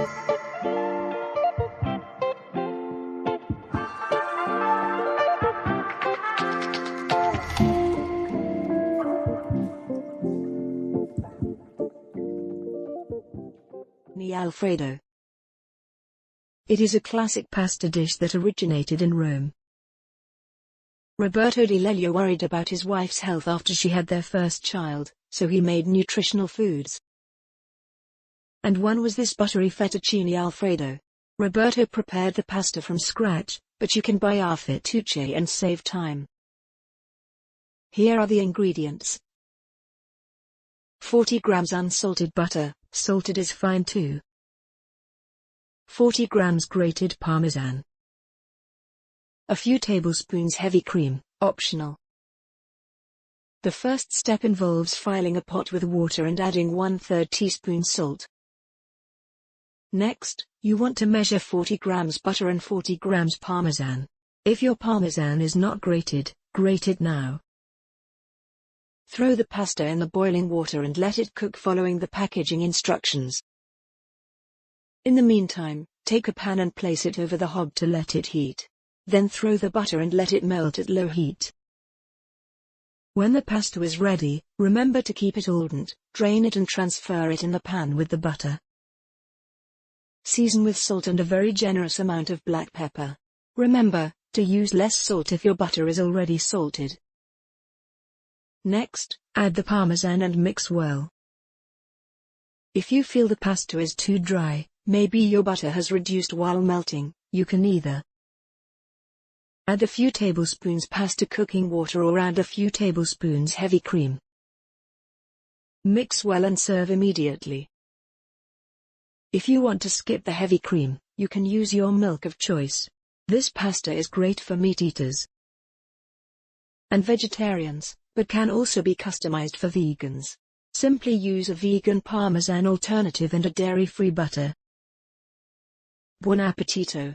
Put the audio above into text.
Fettuccine Alfredo. It is a classic pasta dish that originated in Rome. Roberto di Lelio worried about his wife's health after she had their first child, so he made nutritional foods. And one was this buttery fettuccine alfredo. Roberto prepared the pasta from scratch, but you can buy our fettucce and save time. Here are the ingredients. 40 grams unsalted butter, salted is fine too. 40 grams grated parmesan. A few tablespoons heavy cream, optional. The first step involves filling a pot with water and adding 1/3 teaspoon salt. Next, you want to measure 40 grams butter and 40 grams parmesan. If your parmesan is not grated, grate it now. Throw the pasta in the boiling water and let it cook following the packaging instructions. In the meantime, take a pan and place it over the hob to let it heat. Then throw the butter and let it melt at low heat. When the pasta is ready, remember to keep it al dente, drain it and transfer it in the pan with the butter. Season with salt and a very generous amount of black pepper. Remember, to use less salt if your butter is already salted. Next, add the parmesan and mix well. If you feel the pasta is too dry, maybe your butter has reduced while melting, you can either add a few tablespoons pasta cooking water or add a few tablespoons heavy cream. Mix well and serve immediately. If you want to skip the heavy cream, you can use your milk of choice. This pasta is great for meat eaters and vegetarians, but can also be customized for vegans. Simply use a vegan parmesan alternative and a dairy-free butter. Buon appetito!